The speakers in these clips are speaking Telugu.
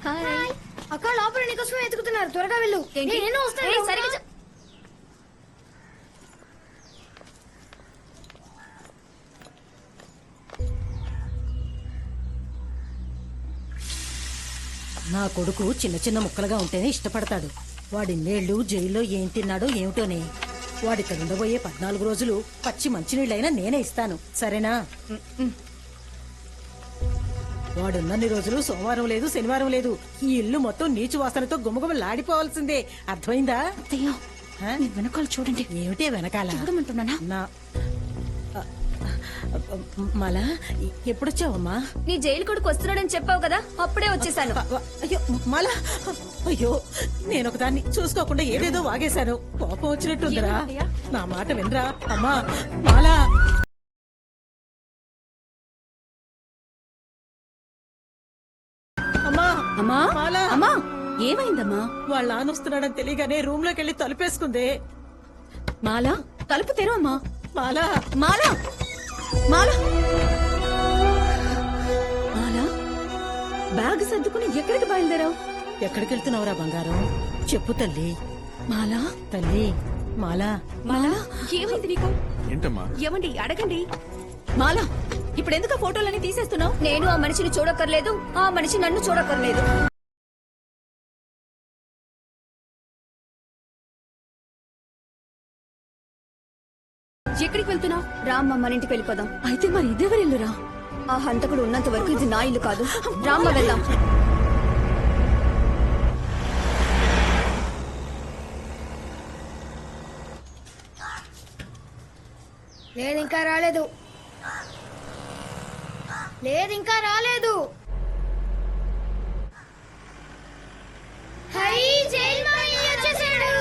హాయ్. అక్క లోపల నీకోసమే ఎతుకుతున్నారు, త్వరగా వెళ్ళు. ఏంటి? నేను వస్తాను. ఏయ్, సరిగ్గా చెప్. నా కొడుకు చిన్న చిన్న ముక్కలుగా ఉంటేనే ఇష్టపడతాడు. వాడిన్నేళ్లు జైల్లో ఏం తిన్నాడో ఏమిటోనే. వాడిక్కడ ఉండబోయే 14 రోజులు పచ్చి మంచినీళ్ళైనా నేనే ఇస్తాను, సరేనా? వాడున్నన్ని రోజులు సోమవారం లేదు, శనివారం లేదు. ఈ ఇల్లు మొత్తం నీచు వాసనతో గుమగుమలాడిపోవాల్సిందే, అర్థమైందా? అత్తయ్య, హ? మీరు వెనకాల చూడండి. ఏమిటే వెనకాల? చూడమంటున్నానా? నా మళ్ళా ఎప్పుడొచ్చావమ్మా? నీ జైలు కొడుకు వస్తున్నాడని చెప్పావు కదా, అప్పుడే వచ్చేసాను. అయ్యో మళ్ళా, అయ్యో నేనొకదాన్ని చూసుకోకుండా ఏదేదో వాగేశాను. కోపం వచ్చినట్టుందిరా. ఏమయ్యా? నా మాట వినరా అమ్మా. మాలా, అమ్మా అమ్మా, మాలా, అమ్మా, ఏమైందమ్మా? వాళ్ళ నాన్నొస్తున్నాడని తెలియగానే రూమ్ లోకి వెళ్ళి తలుపేసుకుంది. మాలా, తలుపు తెరు అమ్మా. మాలా, మాలా, మాలా, మాలా, బ్యాగ్ సర్దుకుని ఎక్కడికి బయలుదేరావు? ఎక్కడికి వెళ్తున్నావురా బంగారం? చెప్పు తల్లి. మాలా, తల్లి మాలా. మాలా, ఏమైంది నీకు? ఏంటమ్మా? ఏమండి, అడగండి. మాలా, ఇప్పుడు ఎందుకు ఆ ఫోటోలన్నీ తీసేస్తున్నావు? నేను ఆ మనిషిని చూడక్కర్లేదు, ఆ మనిషి నన్ను చూడక్కర్లేదు. ఎక్కడికి వెళ్తున్నావు? రామ్మ, మన ఇంటికి వెళ్ళిపోదాం. అయితే మరి ఇదెవరి ఇల్లురా? ఆ హంతకుడు ఉన్నంత వరకు ఇది నా ఇల్లు కాదు. రామ్మ, వెళ్దాం. లేదు ఇంకా రాలేదు. లేదు ఇంకా రాలేదు. హై, జైలు మావయ్య వచ్చేసాడు.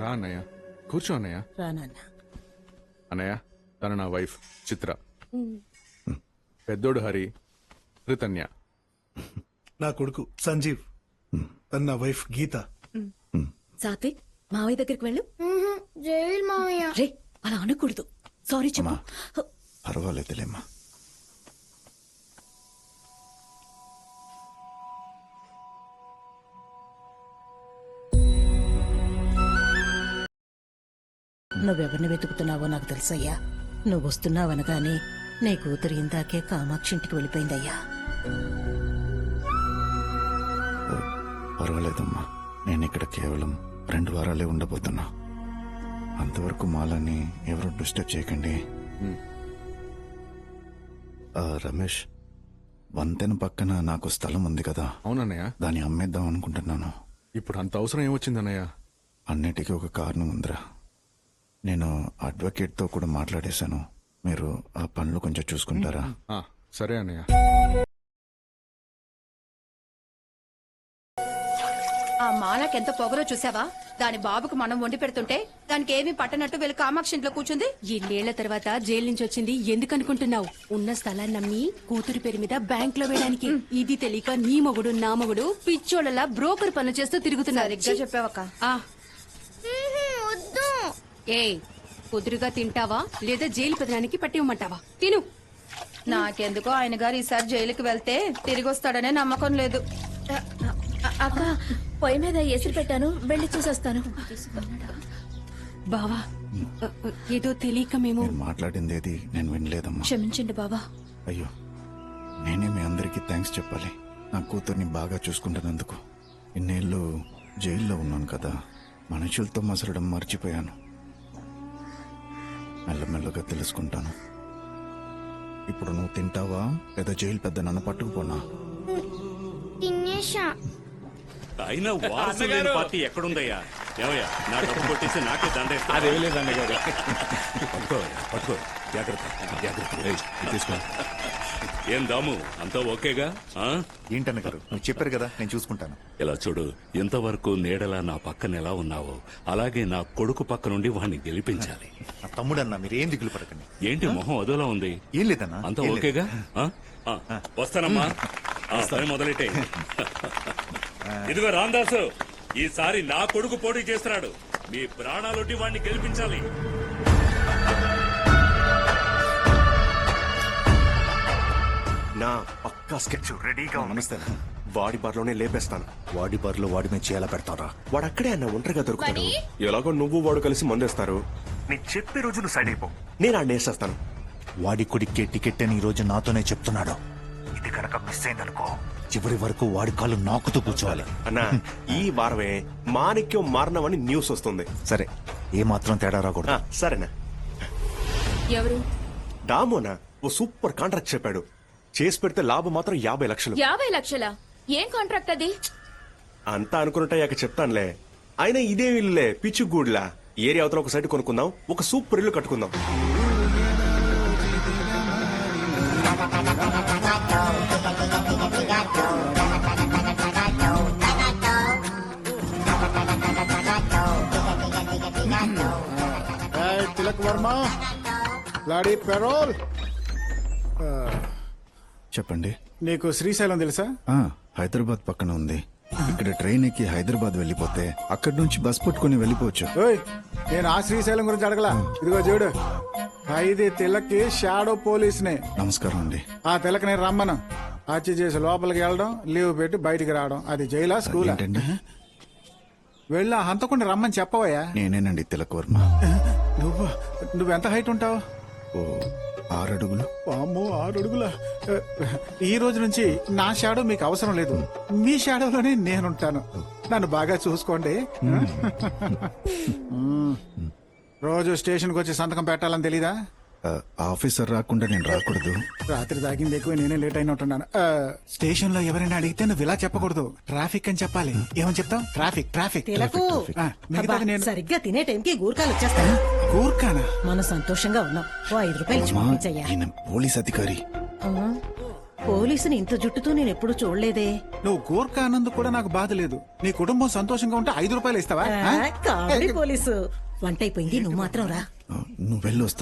రా అన్నయ్య, కూర్చో అన్నయ్య. రానన్న. అన్నయ్య, తను నా వైఫ్ చిత్ర. పెద్దోడు హరి, రితన్య. నా కొడుకు సంజీవ్, తన నా వైఫ్ గీత. సాత్విక్ మావయ్య దగ్గరికి వెళ్ళు. జైలు మామయ్య. రే అలా అనకూడదు. సారీ చెప్పు. పర్వాలేదులేమ్మా. నువ్వెవరిని వెతుకుతున్నావో నాకు తెలుసయ్యా. నువ్వు వస్తున్నావనగానే నీ కూతురు ఇందాకే కామాక్షి ఇంటికి వెళ్ళిపోయిందయ్యా. పర్వాలేదమ్మా, నేను ఇక్కడ కేవలం 2 వారాలే ఉండబోతున్నా. అంతవరకు మాలని ఎవరు డిస్టర్బ్ చేయకండి. రమేష్, వంతెన పక్కన నాకు స్థలం ఉంది కదా, అవునన్నయ్య. దాన్ని అమ్మేద్దాం అనుకుంటున్నాను. ఇప్పుడు అంత అవసరం ఏమొచ్చిందన్నయ్య? అన్నిటికీ ఒక కారణం ఉందిరా. నేను అడ్వకేట్తో కూడా మాట్లాడేశాను. మీరు ఆ పనులు కొంచెం చూసుకుంటారా? ఆ, సరే అన్నయ్య. ఆ మాలకెంత పొగరో చూసావా? దాని బాబుకు మనం వండి పెడుతుంటే దానికి ఏమీ పట్టనట్టు వీళ్ళు కామాక్షి ఇంట్లో కూర్చుంది. ఏళ్ల తర్వాత జైలు నుంచి వచ్చింది ఎందుకనుకుంటున్నావు? ఉన్న స్థలాన్ని నమ్మి కూతురి పేరు మీద బ్యాంక్ లో వేయడానికి. ఇది తెలియక నీ మొగుడు నా మొగుడు పిచ్చోళ్ళలా బ్రోకర్ పనులు చేస్తూ తిరుగుతున్నారు. సరిగ్గా చెప్పావక్క. వద్దు. ఏ కుదురుగా తింటావా లేదా జైలు పెదనానికి పట్టివ్వమంటావా? తిను. నాకెందుకో ఆయన గారు ఈసారి జైలుకి వెళ్తే తిరిగి వస్తాడనే నమ్మకం లేదు. అక్క పొయ్యి మీద ఎసిరి పెట్టాను, వెళ్ళి చూసొస్తాను. బావా ఏదో తెలియక మేము. మీరు మాట్లాడింది ఏది నేను వినలేదమ్మా. క్షమించండి బావా. అయ్యో, నేనే మీ అందరికీ థ్యాంక్స్ చెప్పాలి. నా కూతుర్ని బాగా చూసుకుంటున్నందుకు. ఇన్నేళ్ళు జైల్లో ఉన్నాను కదా, మనుషులతో మసలడం మర్చిపోయాను. మెల్లమెల్లగా తెలుసుకుంటాను. ఇప్పుడు నువ్వు తింటావా లేదా జైలు పెద్ద నన్ను పట్టుకుపోనా? తినేసా. అయినా వారసు లేని పార్టీ ఎక్కడుందయ్యా? ఏమయ్యా, నా డబ్బు కొట్టేసి నాకే దండే. అదేం లేదన్నగారు. పట్టుకో, జాగ్రత్త జాగ్రత్త. ఏం దాము, అంతా ఓకేగా? ఏంటన్న గారు, నువ్వు చెప్పారు కదా, నేను చూసుకుంటాను. ఇలా చూడు, ఇంతవరకు నీడలా నా పక్కన ఎలా ఉన్నావో అలాగే నా కొడుకు పక్క నుండి వాడిని గెలిపించాలి. నా తమ్ముడన్నా, మీరు ఏం దిగులు పడకండి. ఏంటి మొహం అదోలా ఉంది? ఏం లేదన్నా, అంతా ఏం లేదు. ఓకేగా? వస్తానమ్మా. పని మొదలెట్టే. ఇదిగో రాందాసు, ఈసారి నా కొడుకు పోటీ చేస్తున్నాడు. మీ ప్రాణాలొడ్డి వాడిని గెలిపించాలి. నా పక్కా స్కెచ్ రెడీగా ఉంది. నమస్తే. వాడి బార్లోనే లేపేస్తాను. వాడి బార్లో వాడి మీద చేయాల పెడతారా? వాడు అక్కడే అన్న ఒంటరిగా దొరుకుతాడు. ఎలాగో నువ్వు వాడు కలిసి మందేస్తారు. నేను చెప్పే రోజు నువ్వు సైడ్ అయిపో, నేను ఆడ వేసేస్తాను. వాడి కొడుక్కే టికెట్ అని ఈ రోజు నాతోనే చెప్తున్నాడు. ఇది కనుక మిస్ అయిందనుకో, చివరి వరకు వాడి కాళ్ళు నాకుతూ కూర్చోవాలి. అన్నా, ఈ వారమే మాణిక్యం మారణమని న్యూస్ వస్తుంది. సరే, ఏ మాత్రం తేడా రాకూడదు. సరేనా? ఎవరు? దామోనా ఓ సూపర్ కాంట్రాక్ట్ చెప్పాడు. చేసి పెడితే లాభం మాత్రం 50 లక్షలు. 50 లక్షలా? ఏం కాంట్రాక్ట్ అది? అంతా అనుకున్నట్టు చెప్తానులే. అయినా ఇదే ఇల్లులే, పిచ్చి గూడ్లా. ఏరియా అవతల ఒక సైడ్ కొనుక్కుందాం, ఒక సూపర్ ఇల్లు కట్టుకుందాం. తిలక్ వర్మ, లాడీ పెరోల్. చెప్పండి. నీకు శ్రీశైలం తెలుసా? హైదరాబాద్ పక్కన ఉంది. ఇక్కడ ట్రైన్ ఎక్కి హైదరాబాద్ వెళ్ళిపోతే అక్కడి నుంచి బస్ పట్టుకుని వెళ్ళిపోవచ్చు. ఓయ్, నేను ఆ శ్రీశైలం గురించి అడగలా. ఇదిగో చూడు, ఖైదీ తిలక్కి షాడో పోలీస్నే. నమస్కారం అండి. ఆ తిలక్ నేను రమ్మను. హత్య చేసి లోపలికి వెళ్ళడం, లీవ్ పెట్టి బయటికి రావడం. అది జైలా స్కూలా? ఏంటండి? వెళ్ళి ఆ హంతకుండా రమ్మని చెప్పవయ్యా. నేనేనండి తిలక్ వర్మ. నువ్వెంత హైట్ ఉంటావు? ఓ 6 అడుగులు. అమ్మో, 6 అడుగుల. ఈ రోజు నుంచి నా షాడో మీకు అవసరం లేదు. మీ షాడోలోనే నేనుంటాను. నన్ను బాగా చూసుకోండి. రోజు స్టేషన్కి వచ్చి సంతకం పెట్టాలని తెలీదా? ఆఫీసర్ రాకుండా నేను రాకూడదు. రాత్రి తాగింది ఎక్కువ, నేనే లేట్ అయినట్టున్నాను. స్టేషన్ లో ఎవరైనా అడిగితే నువ్వు ఇలా చెప్పకూడదు, ట్రాఫిక్ అని చెప్పాలి. ఏమని చెప్తావు? Traffic traffic. తిలకు. మిగతాది నేను. సరిగ్గా తినే టైంకి గూర్ఖాలు వచ్చేస్తాను. కూర్కానా? మనం సంతోషంగా ఉన్నాం. ఓ 5 రూపాయలు ఇచ్చి పంపించయ్యా. ఈయన పోలీస్ అధికారి. పోలీసుని ఇంత జుట్టుతో నేను ఎప్పుడు చూడలేదే. నువ్వు గోర్ఖా అన్నందుకు కూడా నాకు బాధ లేదు. నీ కుటుంబం సంతోషంగా ఉంటే 5 రూపాయలు ఇస్తావా? Comedy police. వంట అయిపోయింది, నువ్వు మాత్రం రా. నువ్వు వెళ్ళొస్తా